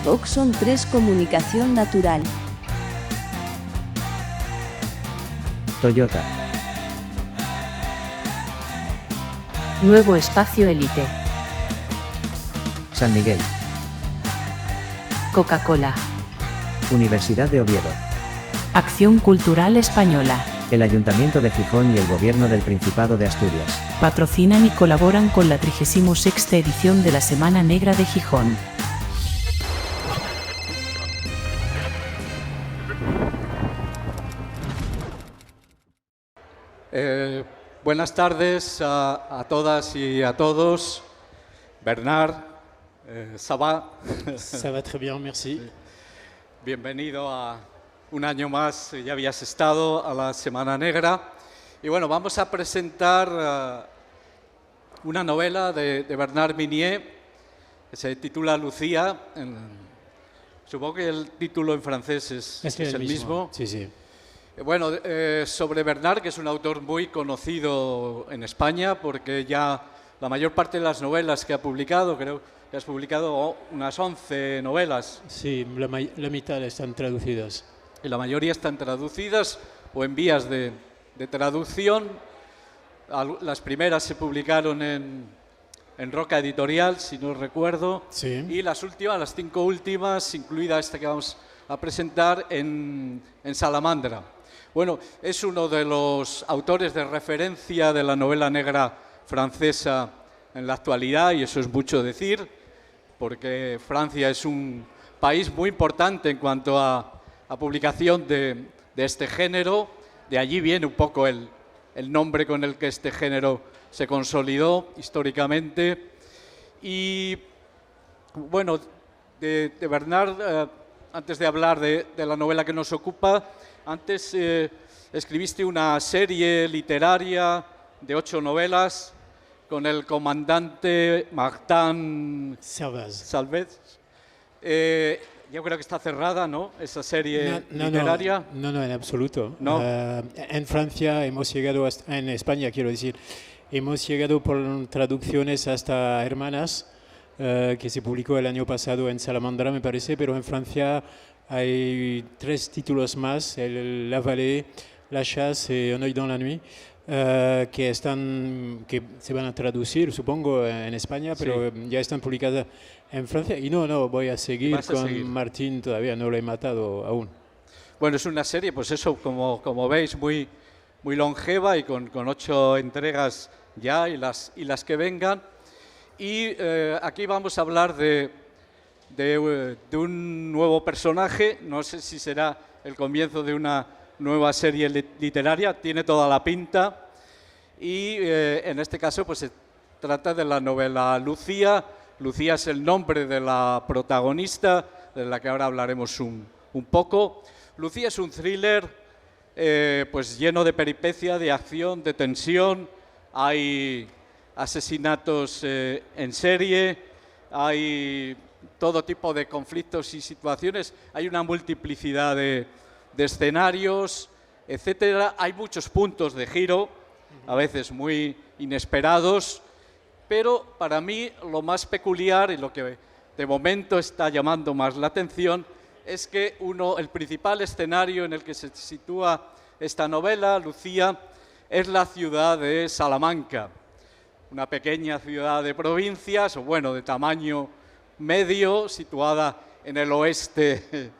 Oxon 3 Comunicación Natural. Toyota. Nuevo Espacio Elite. San Miguel. Coca-Cola. Universidad de Oviedo. Acción Cultural Española. El Ayuntamiento de Gijón y el Gobierno del Principado de Asturias. Patrocinan y colaboran con la 36ª edición de la Semana Negra de Gijón. Buenas tardes a todas y a todos. Bernard, ¿ça va? Ça va très bien, merci. Bienvenido a un año más, ya habías estado a la Semana Negra. Y bueno, vamos a presentar una novela de Bernard Minier que se titula Lucía. Supongo que el título en francés es el mismo. Sí, sí. Bueno, sobre Bernard, que es un autor muy conocido en España, porque ya la mayor parte de las novelas que ha publicado, creo que has publicado unas 11 novelas. Sí, la mitad están traducidas. Y la mayoría están traducidas o en vías de traducción. Las primeras se publicaron en Roca Editorial, si no recuerdo. Sí. Y las últimas, las 5 últimas, incluida esta que vamos a presentar, en Salamandra. Bueno, es uno de los autores de referencia de la novela negra francesa en la actualidad, y eso es mucho decir, porque Francia es un país muy importante en cuanto a publicación de este género. De allí viene un poco el nombre con el que este género se consolidó históricamente. Y bueno, de Bernard, antes de hablar de la novela que nos ocupa, antes escribiste una serie literaria de 8 novelas con el comandante Martin Salvez. Yo creo que está cerrada, ¿no?, esa serie literaria. No, en absoluto. No. En Francia hemos llegado, en España quiero decir, hemos llegado por traducciones hasta Hermanas, que se publicó el año pasado en Salamandra, me parece, pero en Francia hay 3 títulos más, La Vallée, La Chasse y Un œil dans la nuit, que se van a traducir, supongo, en España, pero sí, ya están publicadas en Francia. Y no, voy a seguir con Martín, todavía no lo he matado aún. Bueno, es una serie, pues eso, como veis, muy longeva y con 8 entregas ya y las que vengan. Y aquí vamos a hablar de un nuevo personaje. No sé si será el comienzo de una nueva serie literaria, tiene toda la pinta. Y en este caso pues se trata de la novela Lucía. Lucía es el nombre de la protagonista, de la que ahora hablaremos un poco. Lucía es un thriller pues lleno de peripecia, de acción, de tensión. Hay asesinatos en serie, hay todo tipo de conflictos y situaciones, hay una multiplicidad de escenarios, etcétera. Hay muchos puntos de giro, a veces muy inesperados, pero para mí lo más peculiar y lo que de momento está llamando más la atención es que el principal escenario en el que se sitúa esta novela, Lucía, es la ciudad de Salamanca, una pequeña ciudad de provincias, o bueno, de tamaño medio, situada en el oeste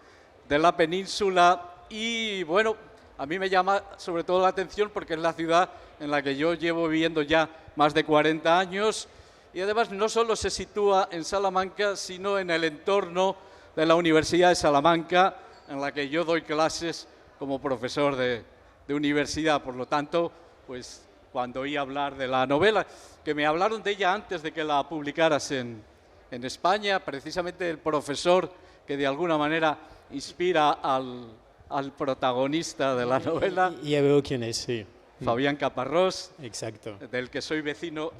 de la península. Y bueno, a mí me llama sobre todo la atención porque es la ciudad en la que yo llevo viviendo ya más de 40 años, y además no solo se sitúa en Salamanca, sino en el entorno de la Universidad de Salamanca, en la que yo doy clases como profesor de universidad. Por lo tanto, pues cuando oí hablar de la novela, que me hablaron de ella antes de que la publicaras en España, precisamente el profesor que de alguna manera inspira al protagonista de la novela. Ya veo quién es, sí. Fabián Caparrós. Exacto. Del que soy vecino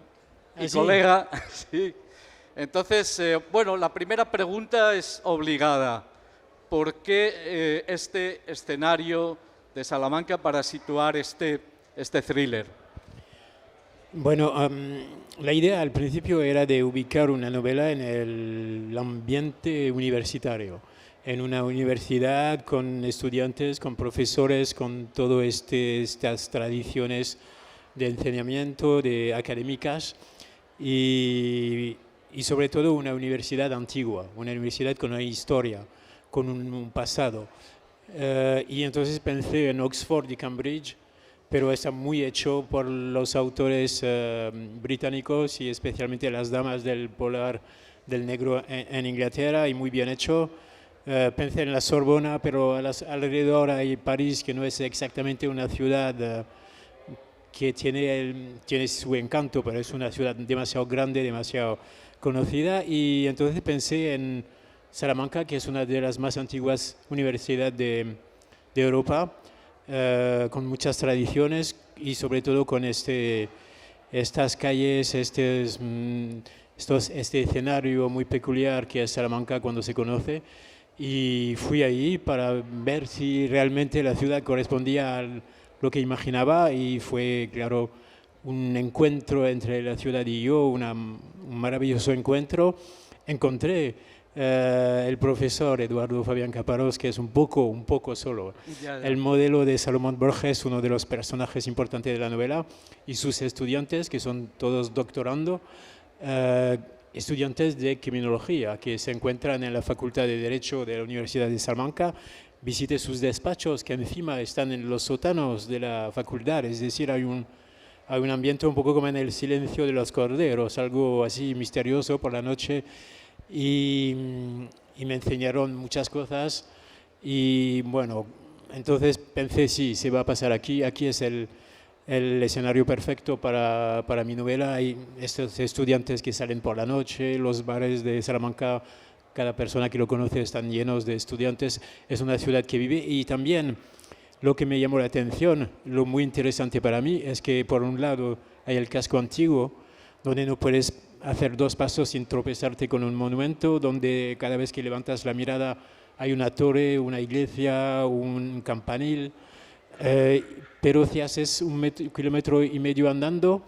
y colega. Sí. Entonces, bueno, la primera pregunta es obligada. ¿Por qué este escenario de Salamanca para situar este thriller? Bueno, la idea al principio era de ubicar una novela en el ambiente universitario, en una universidad con estudiantes, con profesores, con todas estas tradiciones de enseñamiento, de académicas y sobre todo una universidad antigua, una universidad con una historia, con un pasado. Y entonces pensé en Oxford y Cambridge, pero está muy hecho por los autores británicos y especialmente las damas del polar del negro en Inglaterra, y muy bien hecho. Pensé en la Sorbona, pero alrededor hay París, que no es exactamente una ciudad que tiene su encanto, pero es una ciudad demasiado grande, demasiado conocida, y entonces pensé en Salamanca, que es una de las más antiguas universidades de Europa, con muchas tradiciones y sobre todo con estas calles, este escenario muy peculiar que es Salamanca cuando se conoce. Y fui ahí para ver si realmente la ciudad correspondía a lo que imaginaba, y fue, claro, un encuentro entre la ciudad y yo, un maravilloso encuentro. Encontré el profesor Eduardo Fabián Caparrós, que es un poco solo el modelo de Salomón Borges, uno de los personajes importantes de la novela, y sus estudiantes, que son todos doctorando, estudiantes de criminología, que se encuentran en la Facultad de Derecho de la Universidad de Salamanca. Visité sus despachos, que encima están en los sótanos de la facultad, es decir, hay un ambiente un poco como en El silencio de los corderos, algo así misterioso por la noche. Y me enseñaron muchas cosas, y bueno, entonces pensé, sí, se va a pasar aquí es el escenario perfecto para mi novela. Hay estos estudiantes que salen por la noche, los bares de Salamanca, cada persona que lo conoce están llenos de estudiantes, es una ciudad que vive. Y también lo que me llamó la atención, lo muy interesante para mí, es que por un lado hay el casco antiguo, donde no puedes hacer dos pasos sin tropezarte con un monumento, donde cada vez que levantas la mirada hay una torre, una iglesia, un campanil, pero si haces 1,5 kilómetros andando,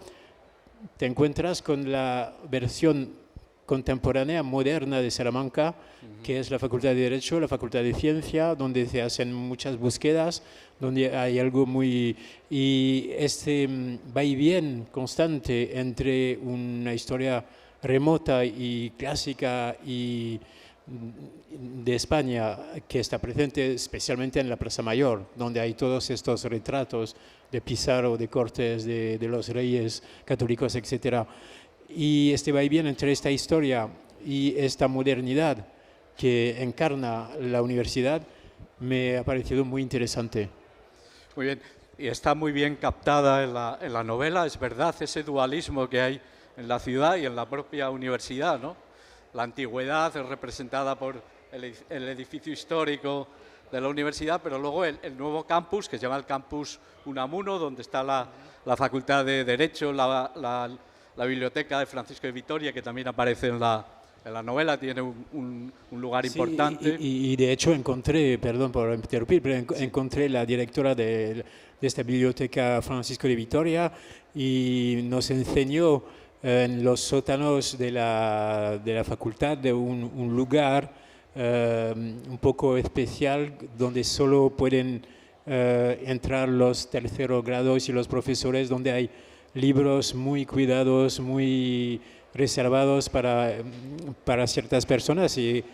te encuentras con la versión contemporánea, moderna de Salamanca, que es la Facultad de Derecho, la Facultad de Ciencia, donde se hacen muchas búsquedas, donde hay algo muy... y este va y viene constante entre una historia remota y clásica y de España, que está presente especialmente en la Plaza Mayor, donde hay todos estos retratos de Pizarro, de Cortés, de los reyes católicos, etc. Y este va y viene entre esta historia y esta modernidad que encarna la universidad me ha parecido muy interesante. Muy bien, y está muy bien captada en la novela, es verdad, ese dualismo que hay en la ciudad y en la propia universidad, ¿no? La antigüedad es representada por el edificio histórico de la universidad, pero luego el nuevo campus, que se llama el Campus Unamuno, donde está la Facultad de Derecho, la biblioteca de Francisco de Vitoria, que también aparece en la novela, tiene un lugar importante. Y de hecho encontré, perdón por interrumpir, pero encontré la directora de esta biblioteca Francisco de Vitoria, y nos enseñó en los sótanos de la facultad de un lugar un poco especial, donde solo pueden entrar los terceros grados y los profesores, donde hay libros muy cuidados, muy reservados para ciertas personas, y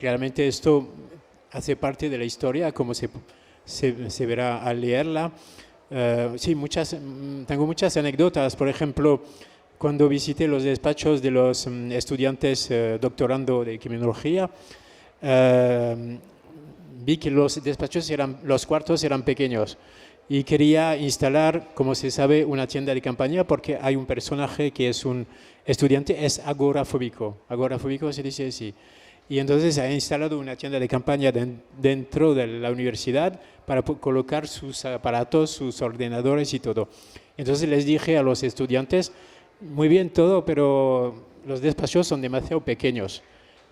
realmente esto hace parte de la historia, como se verá al leerla. Sí, tengo muchas anécdotas. Por ejemplo, cuando visité los despachos de los estudiantes doctorando de criminología, vi que los cuartos eran pequeños, y quería instalar, como se sabe, una tienda de campaña, porque hay un personaje que es un estudiante, es agorafóbico se dice así, y entonces ha instalado una tienda de campaña dentro de la universidad para colocar sus aparatos, sus ordenadores y todo. Entonces les dije a los estudiantes, muy bien todo, pero los despachos son demasiado pequeños.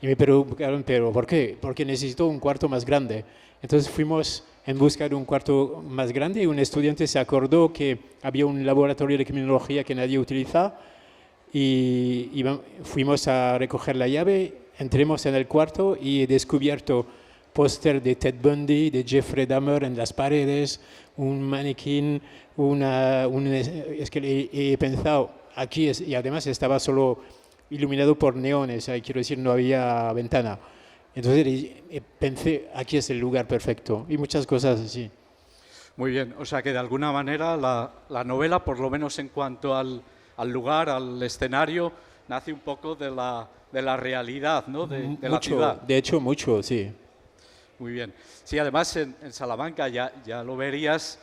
Y me preguntaron, ¿pero por qué? Porque necesito un cuarto más grande. Entonces fuimos en busca de un cuarto más grande y un estudiante se acordó que había un laboratorio de criminología que nadie utiliza y fuimos a recoger la llave, entremos en el cuarto y he descubierto póster de Ted Bundy, de Jeffrey Dahmer en las paredes, un maniquí, es que he pensado, aquí es, y además estaba solo iluminado por neones, quiero decir, no había ventana. Entonces pensé, aquí es el lugar perfecto y muchas cosas así. Muy bien, o sea que de alguna manera la novela, por lo menos en cuanto al lugar, al escenario, nace un poco de la realidad, ¿no? de la ciudad. De hecho, mucho, sí. Muy bien. Sí, además en Salamanca ya lo verías,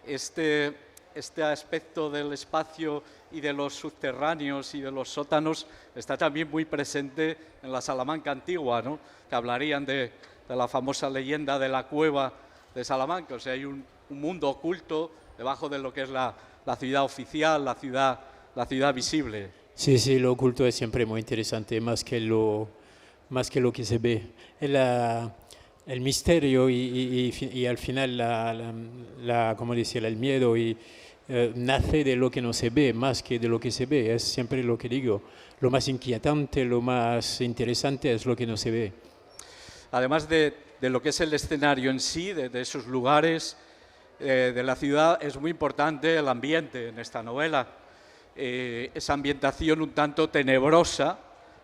este aspecto del espacio y de los subterráneos y de los sótanos está también muy presente en la Salamanca antigua, ¿no? Que hablarían de la famosa leyenda de la cueva de Salamanca. O sea, hay un mundo oculto debajo de lo que es la ciudad oficial, la ciudad visible. Sí, sí, lo oculto es siempre muy interesante, más que lo que se ve. El misterio y al final como decía, el miedo nace de lo que no se ve más que de lo que se ve. Es siempre lo que digo. Lo más inquietante, lo más interesante es lo que no se ve. Además de lo que es el escenario en sí, de esos lugares de la ciudad, es muy importante el ambiente en esta novela. Esa ambientación un tanto tenebrosa,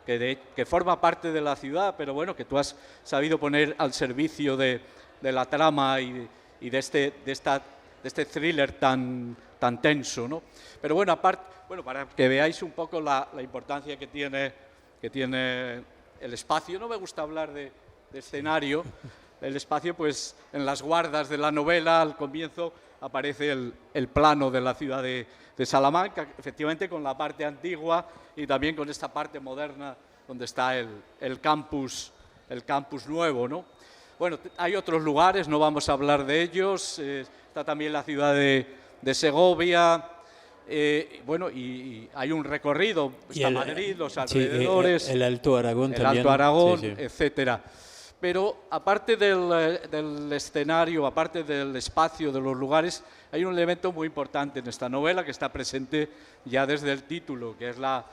que forma parte de la ciudad, pero bueno, que tú has sabido poner al servicio de la trama y de este thriller tan tenso, ¿no? Pero bueno, para que veáis un poco la importancia que tiene el espacio, no me gusta hablar de escenario, el espacio, pues en las guardas de la novela, al comienzo, aparece el plano de la ciudad de Salamanca, efectivamente con la parte antigua y también con esta parte moderna donde está el campus nuevo, ¿no? Bueno, hay otros lugares, no vamos a hablar de ellos, está también la ciudad de Segovia, bueno, y hay un recorrido, está Madrid, los alrededores, el Alto Aragón también. El Alto Aragón, sí. etcétera. Pero aparte del escenario, aparte del espacio, de los lugares, hay un elemento muy importante en esta novela que está presente ya desde el título, que es la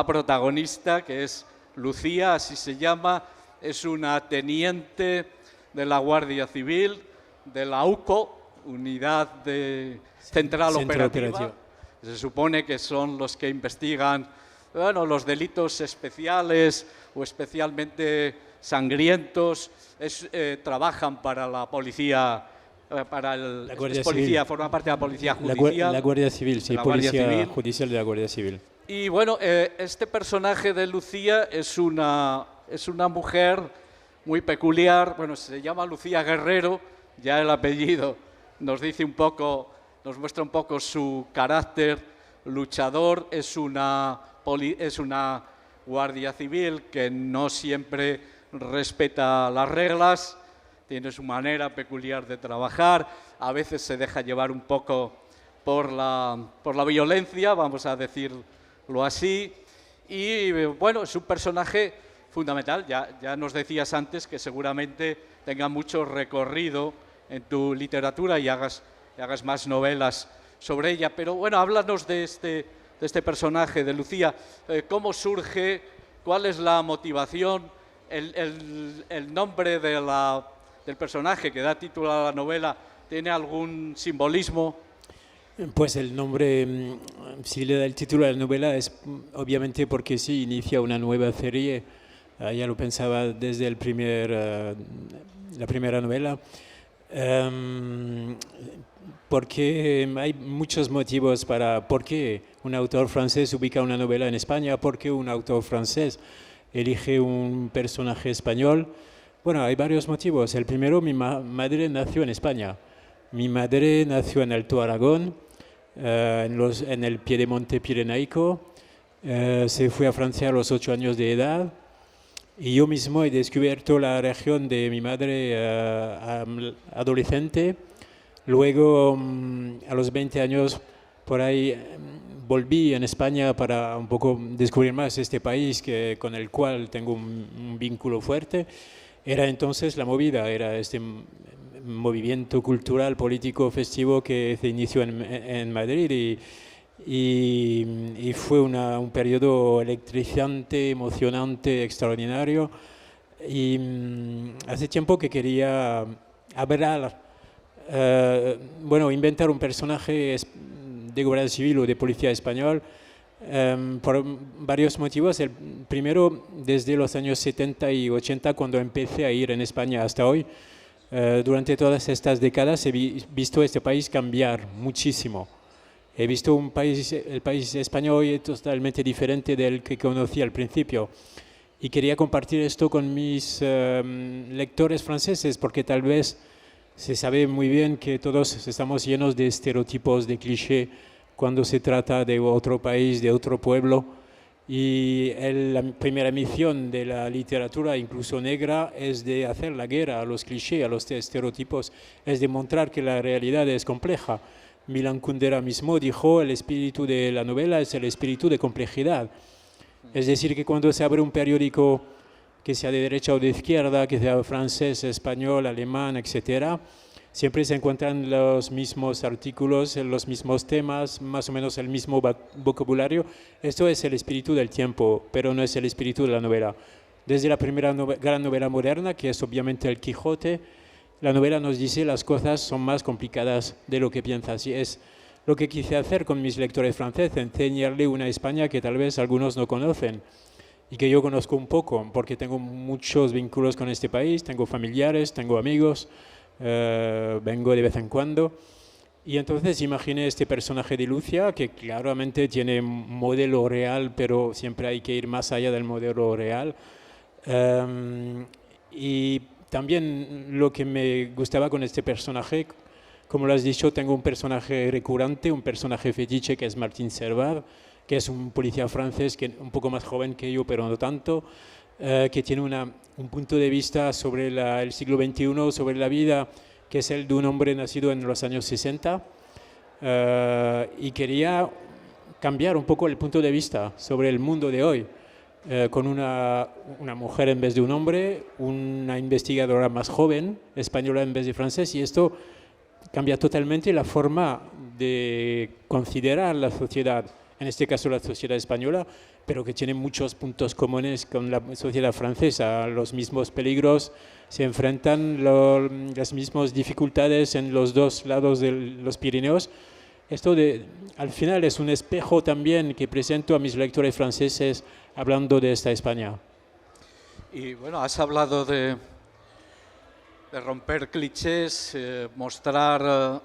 protagonista, que es Lucía, así se llama, es una teniente de la Guardia Civil, de la UCO, Unidad Central Operativa. Se supone que son los que investigan, bueno, los delitos especiales o especialmente sangrientos, trabajan para la policía, forma parte de la policía judicial. La Guardia Civil, sí, policía judicial de la Guardia Civil. Y bueno, este personaje de Lucía es una mujer muy peculiar, bueno, se llama Lucía Guerrero, ya el apellido nos dice un poco, nos muestra un poco su carácter luchador, es una guardia civil que no siempre respeta las reglas, tiene su manera peculiar de trabajar, a veces se deja llevar un poco por la violencia, vamos a decirlo así, y bueno, es un personaje fundamental, ya nos decías antes que seguramente tenga mucho recorrido en tu literatura y hagas más novelas sobre ella, pero bueno, háblanos de este personaje, de Lucía, cómo surge, cuál es la motivación, el nombre del personaje que da título a la novela, ¿tiene algún simbolismo? Pues el nombre, si le da el título a la novela, es obviamente porque sí, inicia una nueva serie, ya lo pensaba desde la primera novela, porque hay muchos motivos para por qué un autor francés ubica una novela en España, por qué un autor francés elige un personaje español. Bueno, hay varios motivos. El primero, mi madre nació en España. Mi madre nació en Alto Aragón, en el Piedemonte pirenaico. Se fue a Francia a los 8 años de edad. Y yo mismo he descubierto la región de mi madre adolescente. Luego, a los 20 años, por ahí volví en España para un poco descubrir más este país con el cual tengo un vínculo fuerte. Era entonces la movida, era movimiento cultural, político, festivo que se inició en Madrid y fue un periodo electrizante, emocionante, extraordinario. Y hace tiempo que quería hablar, inventar un personaje de Guardia Civil o de Policía Español por varios motivos. El primero, desde los años 70 y 80, cuando empecé a ir en España hasta hoy, durante todas estas décadas he visto este país cambiar muchísimo. He visto el país español hoy totalmente diferente del que conocí al principio. Y quería compartir esto con mis lectores franceses, porque tal vez se sabe muy bien que todos estamos llenos de estereotipos, de clichés, cuando se trata de otro país, de otro pueblo. Y la primera misión de la literatura, incluso negra, es de hacer la guerra a los clichés, a los estereotipos, es demostrar que la realidad es compleja. Milan Kundera mismo dijo, el espíritu de la novela es el espíritu de complejidad. Es decir, que cuando se abre un periódico que sea de derecha o de izquierda, que sea francés, español, alemán, etc., siempre se encuentran los mismos artículos, los mismos temas, más o menos el mismo vocabulario. Esto es el espíritu del tiempo, pero no es el espíritu de la novela. Desde la primera gran novela moderna, que es obviamente el Quijote, la novela nos dice las cosas son más complicadas de lo que piensas. Y es lo que quise hacer con mis lectores franceses, enseñarle una España que tal vez algunos no conocen y que yo conozco un poco, porque tengo muchos vínculos con este país, tengo familiares, tengo amigos, vengo de vez en cuando. Y entonces imaginé este personaje de Lucia, que claramente tiene un modelo real, pero siempre hay que ir más allá del modelo real. Y también lo que me gustaba con este personaje, como lo has dicho, tengo un personaje recurrente, un personaje fetiche, que es Martin Servat, que es un policía francés un poco más joven que yo, pero no tanto, que tiene un punto de vista sobre el siglo XXI, sobre la vida, que es el de un hombre nacido en los años 60, y quería cambiar un poco el punto de vista sobre el mundo de hoy, con una mujer en vez de un hombre, una investigadora más joven, española en vez de francés, y esto cambia totalmente la forma de considerar la sociedad, en este caso la sociedad española, pero que tiene muchos puntos comunes con la sociedad francesa. Los mismos peligros se enfrentan, las mismas dificultades en los dos lados de los Pirineos. Esto al final es un espejo también que presento a mis lectores franceses hablando de esta España. Y bueno, has hablado de romper clichés, mostrar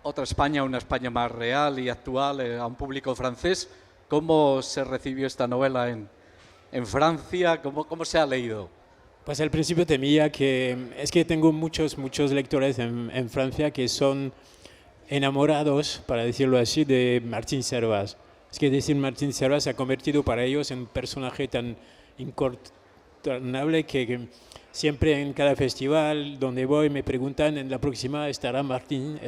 otra España, una España más real y actual a un público francés. ¿Cómo se recibió esta novela en Francia? ¿Cómo se ha leído? Pues al principio temía que tengo muchos lectores en Francia que son enamorados, para decirlo así, de Martin Servat. Es que decir Martin Servat se ha convertido para ellos en un personaje tan incontornable que siempre en cada festival donde voy me preguntan, en la próxima estará Martín.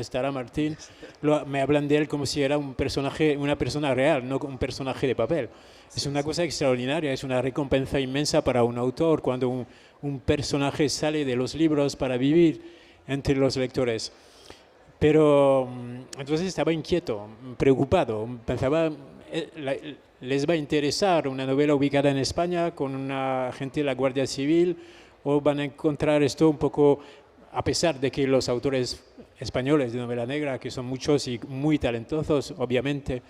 Me hablan de él como si era un personaje, una persona real, no un personaje de papel. Es una cosa extraordinaria, es una recompensa inmensa para un autor cuando un personaje sale de los libros para vivir entre los lectores. Pero entonces estaba inquieto, preocupado, pensaba, ¿les va a interesar una novela ubicada en España con una agente de la Guardia Civil? ¿O van a encontrar esto un poco, a pesar de que los autores españoles de novela negra, que son muchos y muy talentosos, obviamente,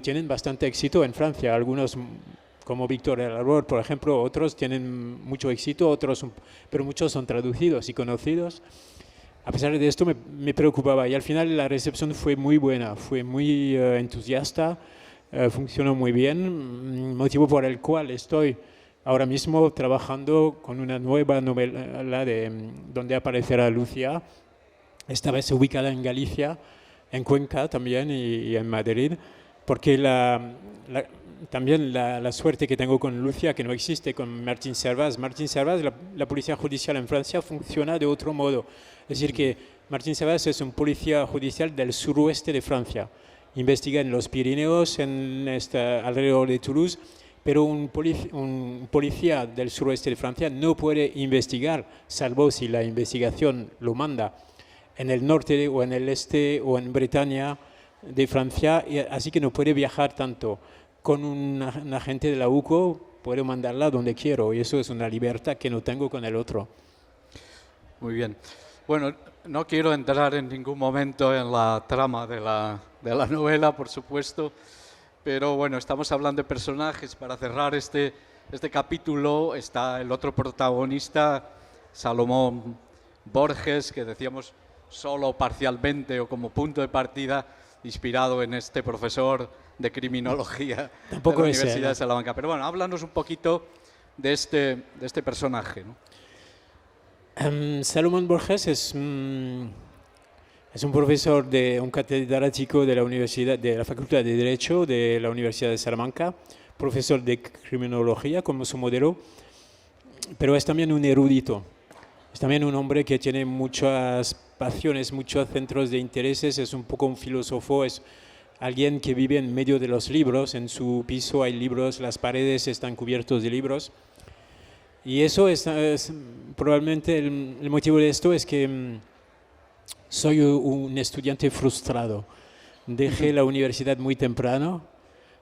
tienen bastante éxito en Francia? Algunos, como Víctor Elarbor, por ejemplo, otros tienen mucho éxito, pero muchos son traducidos y conocidos. A pesar de esto me preocupaba, y al final la recepción fue muy buena, fue muy entusiasta, funcionó muy bien, motivo por el cual estoy ahora mismo trabajando con una nueva novela donde aparecerá Lucia, esta vez ubicada en Galicia, en Cuenca también y en Madrid, porque también la suerte que tengo con Lucia, que no existe con Martin Servat. Martin Servat, la policía judicial en Francia funciona de otro modo. Es decir, que Martin Servat es un policía judicial del suroeste de Francia. Investiga en los Pirineos, alrededor de Toulouse, pero un policía del suroeste de Francia no puede investigar, salvo si la investigación lo manda en el norte o en el este o en Bretaña de Francia, así que no puede viajar tanto. Con un agente de la UCO puedo mandarla donde quiero y eso es una libertad que no tengo con el otro. Muy bien. Bueno, no quiero entrar en ningún momento en la trama de la novela, por supuesto, pero bueno, estamos hablando de personajes. Para cerrar este capítulo está el otro protagonista, Salomón Borges, que decíamos solo parcialmente o como punto de partida, inspirado en este profesor de criminología Tampoco de la es Universidad de Salamanca. Pero bueno, háblanos un poquito de este personaje, ¿no? Salomón Borges es un profesor, un catedrático de la Facultad de Derecho de la Universidad de Salamanca, profesor de criminología como su modelo, pero es también un erudito. Es también un hombre que tiene muchas pasiones, muchos centros de intereses, es un poco un filósofo, es alguien que vive en medio de los libros. En su piso hay libros, las paredes están cubiertas de libros. Y eso es probablemente el motivo de esto es que soy un estudiante frustrado. Dejé la universidad muy temprano,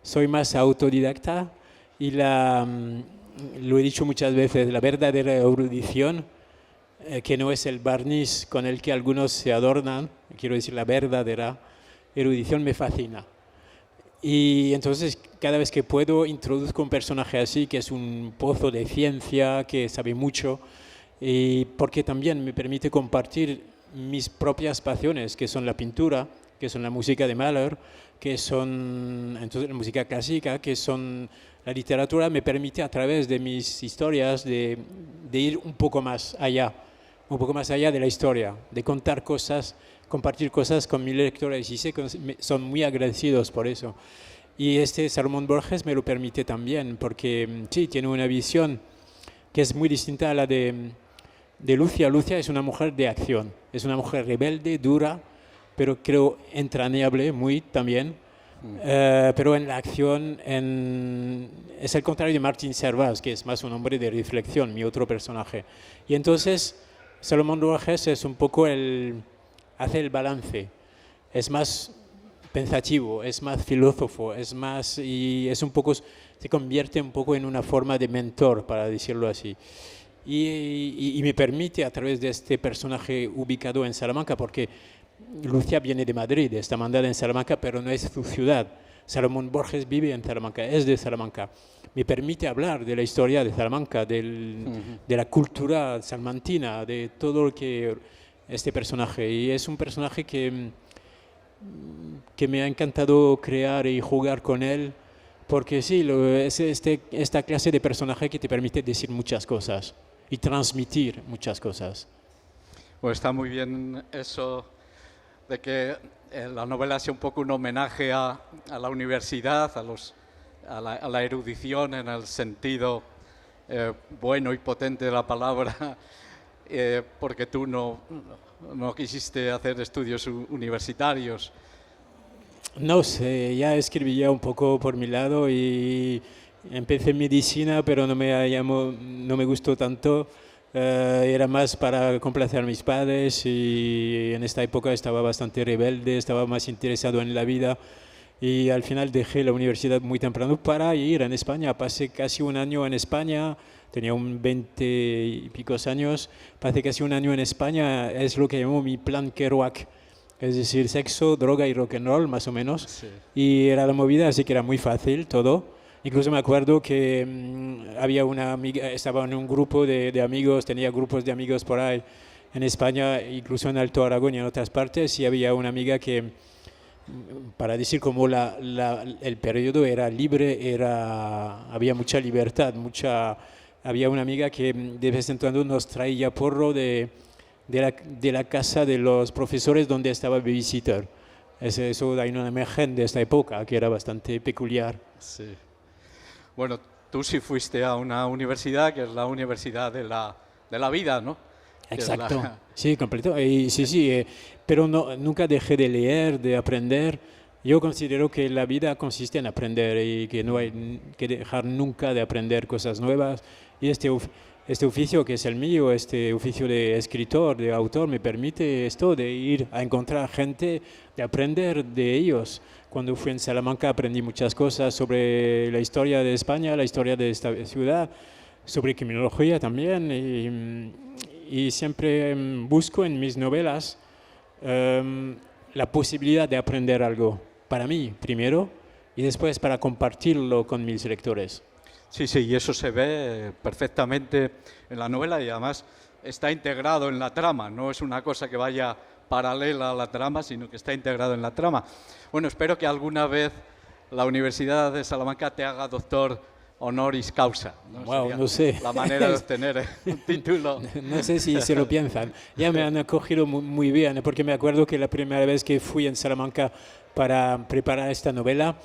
soy más autodidacta y lo he dicho muchas veces, la verdadera erudición, que no es el barniz con el que algunos se adornan, quiero decir, la verdadera erudición me fascina. Y entonces cada vez que puedo introduzco un personaje así, que es un pozo de ciencia, que sabe mucho, y porque también me permite compartir mis propias pasiones, que son la pintura, que son la música de Mahler, que son entonces la música clásica, que son la literatura. Me permite a través de mis historias de ir un poco más allá de la historia, de contar cosas, compartir cosas con mis lectores, y sé que son muy agradecidos por eso. Y Salomón Borges me lo permite también, porque sí, tiene una visión que es muy distinta a la de Lucia. Lucia es una mujer de acción, es una mujer rebelde, dura, pero creo entrañable muy también. Pero en la acción es el contrario de Martín Servás, que es más un hombre de reflexión, mi otro personaje. Y entonces Salomón Borges es un poco hace el balance, es más pensativo, es más filósofo, se convierte un poco en una forma de mentor, para decirlo así. Y me permite, a través de este personaje ubicado en Salamanca, porque Lucia viene de Madrid, está mandada en Salamanca, pero no es su ciudad. Salomón Borges vive en Salamanca, es de Salamanca. Me permite hablar de la historia de Salamanca, de la cultura salmantina, de todo lo que este personaje. Y es un personaje que me ha encantado crear y jugar con él, porque sí, es esta clase de personaje que te permite decir muchas cosas y transmitir muchas cosas. Pues está muy bien eso de que la novela sea un poco un homenaje a la universidad, a la erudición en el sentido bueno y potente de la palabra, porque tú no quisiste hacer estudios universitarios. No sé, ya escribía un poco por mi lado y empecé medicina, pero no me gustó tanto. Era más para complacer a mis padres, y en esta época estaba bastante rebelde, estaba más interesado en la vida, y al final dejé la universidad muy temprano para ir en España. Pasé casi un año en España, tenía 20 y picos años, pasé casi un año en España. Es lo que llamo mi plan Kerouac, es decir, sexo, droga y rock and roll, más o menos. Sí. Y era la movida, así que era muy fácil todo. Incluso me acuerdo que había una amiga, estaba en un grupo de amigos, tenía grupos de amigos por ahí en España, incluso en Alto Aragón y en otras partes, y había una amiga que, para decir cómo el periodo era libre, había mucha libertad, había una amiga que de vez en cuando nos traía porro de la casa de los profesores donde estaba babysitter. Eso da una imagen de esta época que era bastante peculiar. Sí. Bueno, tú sí fuiste a una universidad que es la universidad de la vida, ¿no? Exacto, sí, completo. Sí, pero nunca dejé de leer, de aprender, Yo considero que la vida consiste en aprender y que no hay que dejar nunca de aprender cosas nuevas. Y este oficio que es el mío, este oficio de escritor, de autor, me permite esto de ir a encontrar gente, de aprender de ellos. Cuando fui en Salamanca aprendí muchas cosas sobre la historia de España, la historia de esta ciudad, sobre criminología también. Y siempre busco en mis novelas la posibilidad de aprender algo para mí primero y después para compartirlo con mis lectores. Sí, y eso se ve perfectamente en la novela y además está integrado en la trama, no es una cosa que vaya paralela a la trama, sino que está integrado en la trama. Bueno, espero que alguna vez la Universidad de Salamanca te haga doctor honoris causa. Wow, no sé. La manera de obtener un título. No sé si se lo piensan. Ya me han acogido muy bien, porque me acuerdo que la primera vez que fui en Salamanca para preparar esta novela,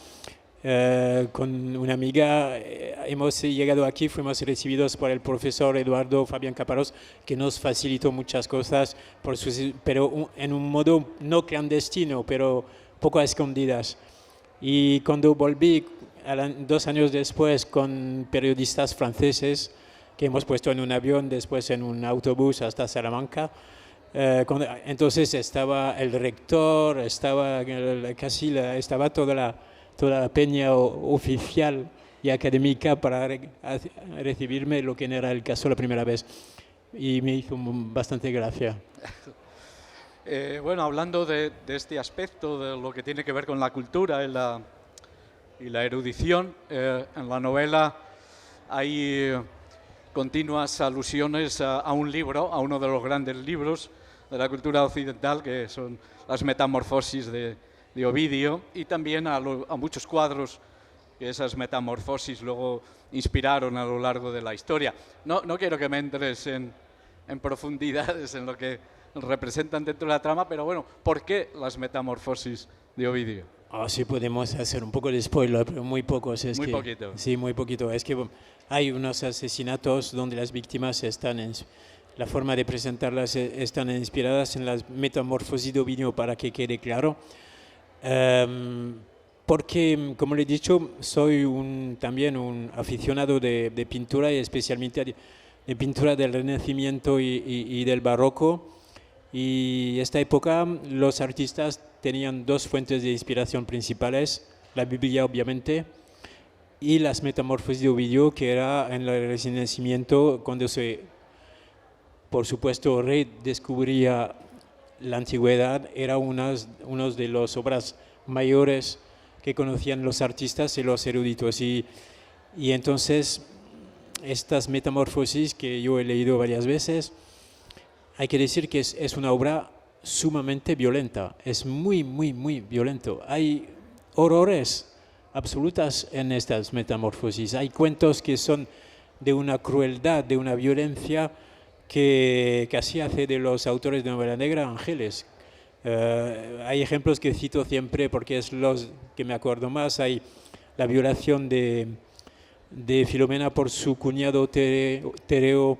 con una amiga, hemos llegado aquí, fuimos recibidos por el profesor Eduardo Fabián Caparrós, que nos facilitó muchas cosas, pero en un modo no clandestino, pero poco a escondidas. Y cuando volví 2 años después con periodistas franceses que hemos puesto en un avión, después en un autobús hasta Salamanca, entonces estaba el rector, estaba toda la peña oficial y académica para recibirme, lo que no era el caso la primera vez, y me hizo bastante gracia. Bueno, hablando de este aspecto, de lo que tiene que ver con la cultura y la erudición, en la novela hay continuas alusiones a un libro, a uno de los grandes libros de la cultura occidental, que son las Metamorfosis de Ovidio, y también a muchos cuadros que esas metamorfosis luego inspiraron a lo largo de la historia. No quiero que me entres en profundidades en lo que representan dentro de la trama, pero bueno, ¿por qué las Metamorfosis de Ovidio? Sí, podemos hacer un poco de spoiler, pero muy pocos. Poquito. Sí, muy poquito. Es que hay unos asesinatos donde las víctimas la forma de presentarlas están inspiradas en las Metamorfosis de Ovidio, para que quede claro. Porque, como le he dicho, soy también un aficionado de pintura, y especialmente de pintura del Renacimiento y del Barroco. Y esta época los artistas tenían 2 fuentes de inspiración principales: la Biblia, obviamente, y las Metamorfosis de Ovidio, que era en el Renacimiento, cuando por supuesto, redescubría la antigüedad. Era unas de las obras mayores que conocían los artistas y los eruditos. Y entonces, estas Metamorfosis, que yo he leído varias veces, hay que decir que es una obra sumamente violenta, es muy violento. Hay horrores absolutas en estas Metamorfosis. Hay cuentos que son de una crueldad, de una violencia que casi hace de los autores de novela negra ángeles. Hay ejemplos que cito siempre porque es los que me acuerdo más. Hay la violación de Filomena por su cuñado Tereo,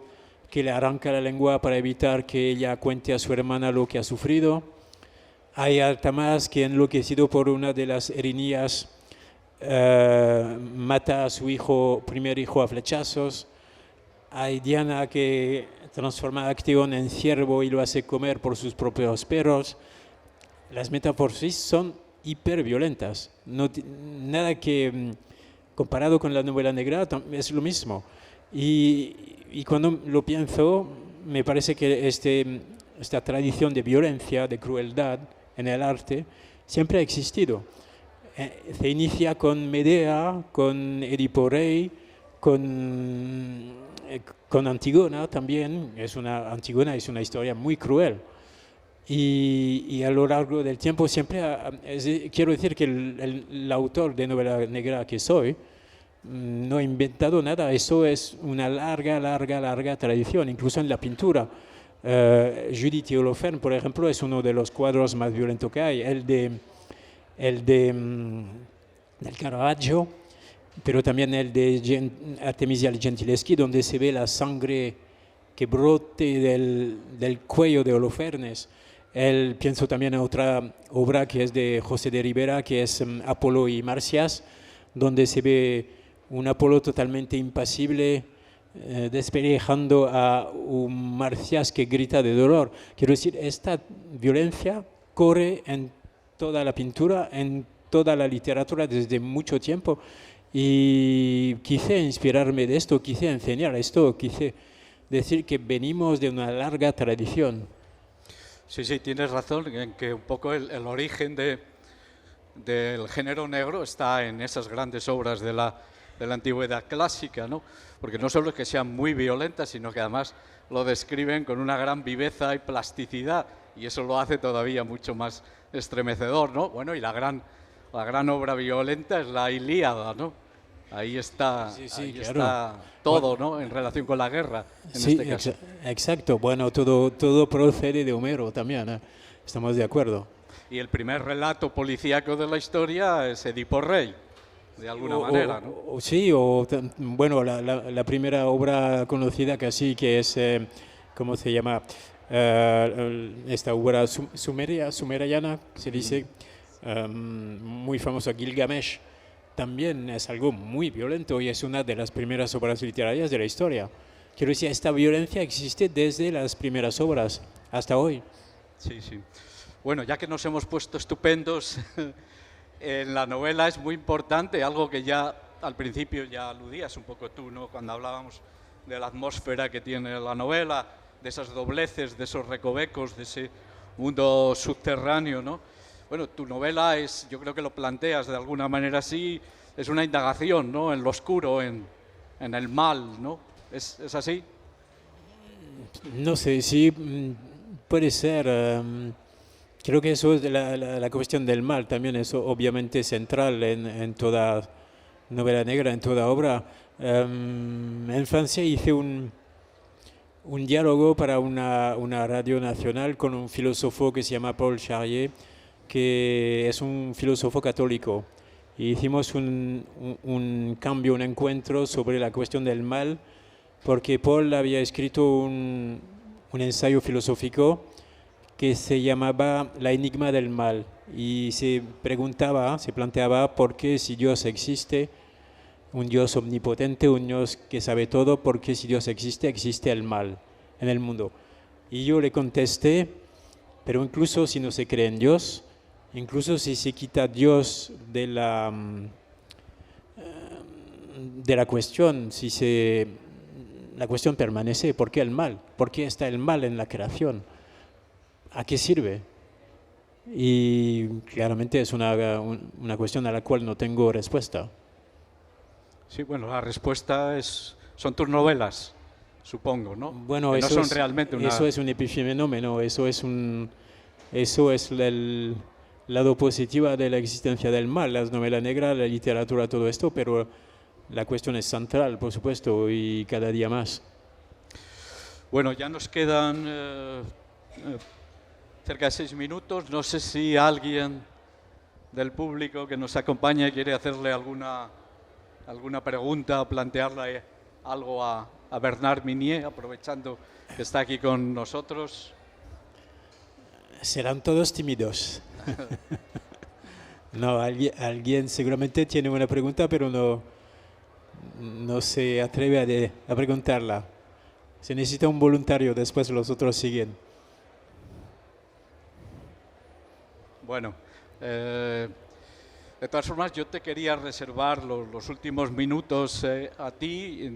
que le arranca la lengua para evitar que ella cuente a su hermana lo que ha sufrido. Hay Artamas, que enloquecido por una de las Erinías mata a su primer hijo a flechazos. Hay Diana, que transforma a Acteón en ciervo y lo hace comer por sus propios perros. Las Metamorfosis son hiperviolentas. Nada que, comparado con la novela negra, es lo mismo. Y cuando lo pienso, me parece que esta tradición de violencia, de crueldad en el arte, siempre ha existido. Se inicia con Medea, con Edipo Rey, con Antígona también. Antígona es una historia muy cruel. Y a lo largo del tiempo siempre, quiero decir que el autor de novela negra que soy, no he inventado nada. Eso es una larga tradición, incluso en la pintura. Judith y Holofernes, por ejemplo, es uno de los cuadros más violentos que hay. El del Caravaggio, pero también el de Artemisia Gentileschi, donde se ve la sangre que brote del cuello de Holofernes. Pienso también en otra obra que es de José de Ribera, que es Apolo y Marcias, donde se ve un Apolo totalmente impasible, despellejando a un Marcias que grita de dolor. Quiero decir, esta violencia corre en toda la pintura, en toda la literatura desde mucho tiempo, y quise inspirarme de esto, quise enseñar esto, quise decir que venimos de una larga tradición. Sí, sí, tienes razón en que un poco el origen del género negro está en esas grandes obras de la antigüedad clásica, ¿no? Porque no solo es que sean muy violentas, sino que además lo describen con una gran viveza y plasticidad, y eso lo hace todavía mucho más estremecedor, ¿no? Bueno, y la gran obra violenta es la Ilíada, ¿no? Ahí está, Sí, ahí claro. está todo, ¿no? En relación con la guerra, en Sí, este caso. exacto. Bueno, todo procede de Homero también, ¿eh? Estamos de acuerdo. Y el primer relato policíaco de la historia es Edipo Rey, de alguna manera, ¿no? Bueno, la primera obra conocida casi, que es, ¿cómo se llama? Esta obra sumeriana, se dice, muy famosa, Gilgamesh, también es algo muy violento y es una de las primeras obras literarias de la historia. Quiero decir, esta violencia existe desde las primeras obras hasta hoy. Sí, sí. Bueno, ya que nos hemos puesto estupendos, en la novela es muy importante, algo que ya al principio ya aludías un poco tú, ¿no? Cuando hablábamos de la atmósfera que tiene la novela, de esas dobleces, de esos recovecos, de ese mundo subterráneo, ¿no? Bueno, tu novela es, yo creo que lo planteas de alguna manera así, es una indagación, ¿no? En lo oscuro, en el mal, ¿no? ¿Es así? No sé, sí, puede ser. Creo que eso es la cuestión del mal, también es obviamente central en toda novela negra, en toda obra. En Francia hice un diálogo para una radio nacional con un filósofo que se llama Paul Charrier, que es un filósofo católico. Y hicimos un cambio, un encuentro sobre la cuestión del mal, porque Paul había escrito un ensayo filosófico que se llamaba La enigma del mal, y se planteaba por qué, si Dios existe, un Dios omnipotente, un Dios que sabe todo, por qué, si Dios existe, existe el mal en el mundo. Y yo le contesté, pero incluso si no se cree en Dios, incluso si se quita Dios de la cuestión, la cuestión permanece, ¿por qué el mal? ¿Por qué está el mal en la creación? ¿A qué sirve? Y claramente es una cuestión a la cual no tengo respuesta. Sí, bueno, la respuesta son tus novelas, supongo, ¿no? Bueno, que eso no son realmente una... Eso es un epifenómeno, eso es el lado positivo de la existencia del mal, las novelas negras, la literatura, todo esto, pero la cuestión es central, por supuesto, y cada día más. Bueno, ya nos quedan cerca de 6 minutos. No sé si alguien del público que nos acompaña quiere hacerle alguna pregunta, plantearle algo a Bernard Minier, aprovechando que está aquí con nosotros. Serán todos tímidos. No, alguien seguramente tiene una pregunta, pero no se atreve a preguntarla. Se necesita un voluntario, después los otros siguen. Bueno, de todas formas, yo te quería reservar los últimos minutos a ti.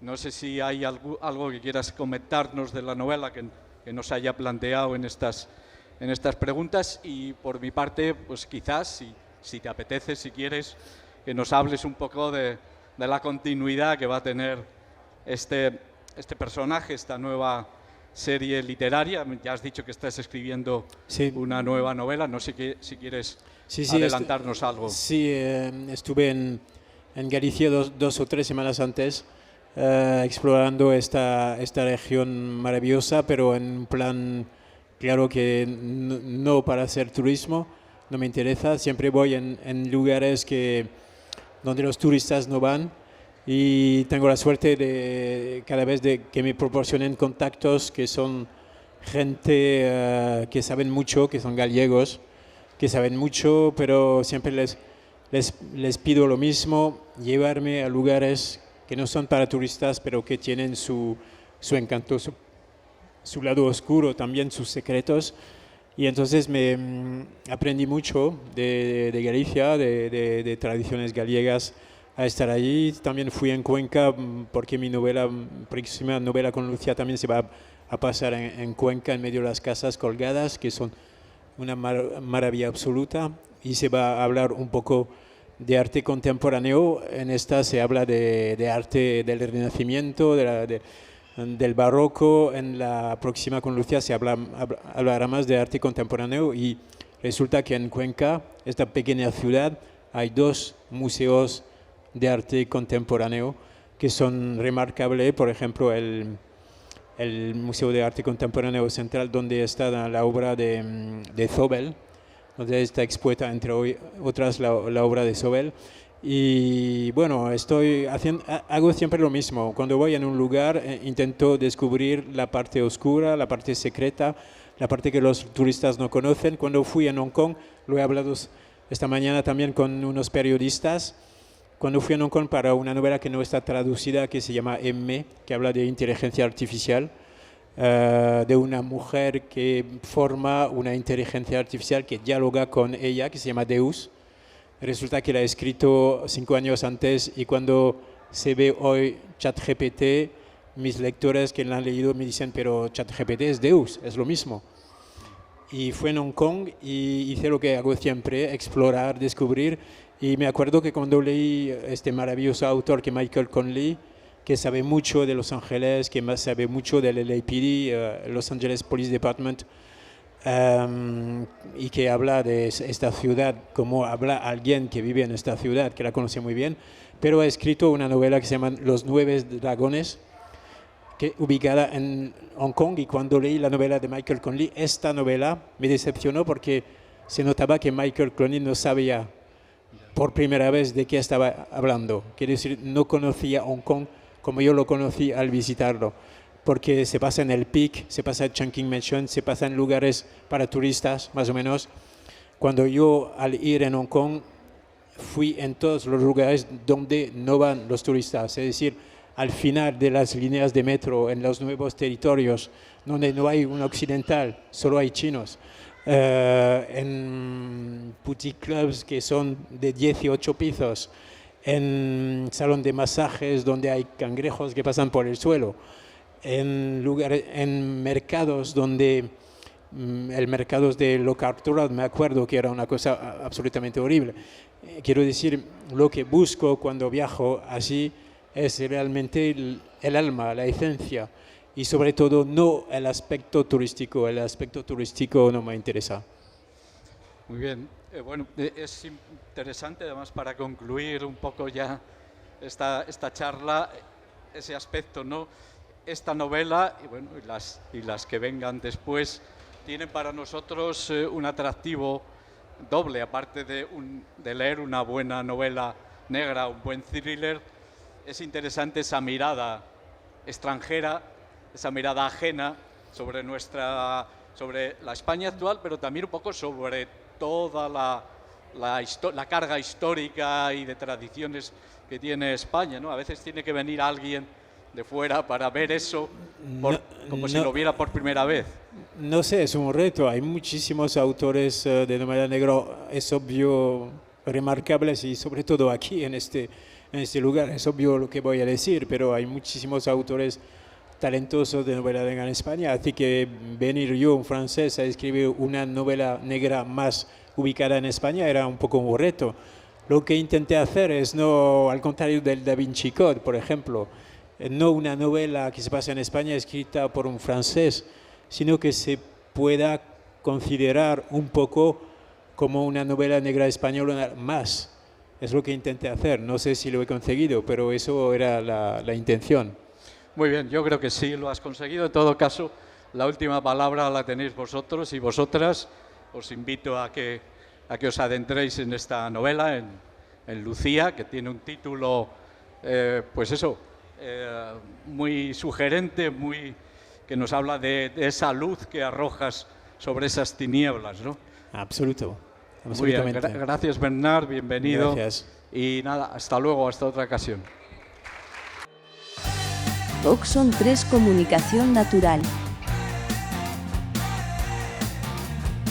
No sé si hay algo que quieras comentarnos de la novela que nos haya planteado en estas preguntas, y por mi parte, pues quizás, si te apetece, si quieres, que nos hables un poco de la continuidad que va a tener este personaje, esta nueva serie literaria. Ya has dicho que estás escribiendo una nueva novela, no sé si quieres adelantarnos algo. Sí, estuve en Galicia dos o 3 semanas antes, explorando esta región maravillosa, pero en un plan, claro que no para hacer turismo, no me interesa. Siempre voy en lugares donde los turistas no van, y tengo la suerte de cada vez que me proporcionen contactos que son gente que saben mucho, que son gallegos, que saben mucho, pero siempre les pido lo mismo, llevarme a lugares que no son para turistas, pero que tienen su encanto, su lado oscuro, también sus secretos. Y entonces aprendí mucho de Galicia, de tradiciones gallegas a estar allí. También fui en Cuenca porque mi próxima novela con Lucía también se va a pasar en Cuenca, en medio de las casas colgadas, que son una maravilla absoluta. Y se va a hablar un poco de arte contemporáneo. En esta se habla de arte del Renacimiento, del barroco. En la próxima con Lucía se hablará más de arte contemporáneo y resulta que en Cuenca, esta pequeña ciudad, hay 2 museos de arte contemporáneo que son remarcables. Por ejemplo, el Museo de Arte Contemporáneo Central, donde está la obra de Zobel, donde está expuesta entre otras la obra de Zobel. Y bueno, hago siempre lo mismo. Cuando voy en un lugar intento descubrir la parte oscura, la parte secreta, la parte que los turistas no conocen. Cuando fui en Hong Kong, lo he hablado esta mañana también con unos periodistas. Cuando fui a Hong Kong para una novela que no está traducida, que se llama M, que habla de inteligencia artificial, de una mujer que forma una inteligencia artificial que dialoga con ella, que se llama Deus. Resulta que la he escrito 5 años antes y cuando se ve hoy ChatGPT, mis lectores que la han leído me dicen, pero ChatGPT es Deus, es lo mismo. Y fue en Hong Kong y hice lo que hago siempre, explorar, descubrir. Y me acuerdo que cuando leí este maravilloso autor que Michael Conley, que sabe mucho de Los Ángeles, que más sabe mucho del LAPD, Los Angeles Police Department, y que habla de esta ciudad como habla alguien que vive en esta ciudad, que la conoce muy bien, pero ha escrito una novela que se llama Los 9 dragones, ubicada en Hong Kong. Y cuando leí la novela de Michael Conley, esta novela me decepcionó porque se notaba que Michael Conley no sabía por primera vez de qué estaba hablando. Quiere decir, no conocía Hong Kong como yo lo conocí al visitarlo, porque se pasa en el Peak, se pasa en Chungking Mansion, se pasa en lugares para turistas, más o menos. Cuando yo al ir en Hong Kong fui en todos los lugares donde no van los turistas, es decir, al final de las líneas de metro, en los nuevos territorios, donde no hay un occidental, solo hay chinos, en boutique clubs que son de 18 pisos, en salón de masajes donde hay cangrejos que pasan por el suelo, en mercados donde el mercado de Locartura, me acuerdo que era una cosa absolutamente horrible. Quiero decir, lo que busco cuando viajo así es realmente el alma, la esencia, y sobre todo no el aspecto turístico. El aspecto turístico no me interesa. Muy bien. Bueno, es interesante además para concluir un poco ya esta charla, ese aspecto, ¿no? Esta novela y, bueno, y las que vengan después tienen para nosotros un atractivo doble, aparte de leer una buena novela negra, un buen thriller. Es interesante esa mirada extranjera, esa mirada ajena sobre la España actual, pero también un poco sobre toda la carga histórica y de tradiciones que tiene España, ¿no? A veces tiene que venir alguien de fuera para ver eso como si lo viera por primera vez. No sé, es un reto. Hay muchísimos autores de novela negra, es obvio, remarcables, y sobre todo aquí en este lugar, es obvio lo que voy a decir, pero hay muchísimos autores talentosos de novela negra en España, así que venir yo, un francés, a escribir una novela negra más ubicada en España era un poco un reto. Lo que intenté hacer es, no, al contrario del Da Vinci Code, por ejemplo, no una novela que se pasa en España escrita por un francés, sino que se pueda considerar un poco como una novela negra española más. Es lo que intenté hacer. No sé si lo he conseguido, pero eso era la intención. Muy bien, yo creo que sí lo has conseguido. En todo caso, la última palabra la tenéis vosotros y vosotras. Os invito a que os adentréis en esta novela, en Lucía, que tiene un título, pues eso, muy sugerente, muy que nos habla de esa luz que arrojas sobre esas tinieblas, ¿no? Absoluto. Muy bien, Absolutamente. gracias Bernard, bienvenido. Gracias. Y nada, hasta luego, hasta otra ocasión. Oxon 3 Comunicación Natural.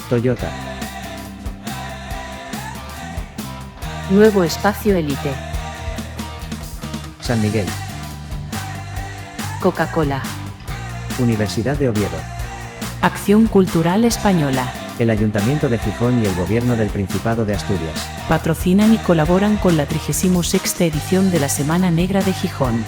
Toyota. Nuevo espacio Elite. San Miguel. Coca-Cola. Universidad de Oviedo. Acción Cultural Española. El Ayuntamiento de Gijón y el Gobierno del Principado de Asturias. Patrocinan y colaboran con la 36ª edición de la Semana Negra de Gijón.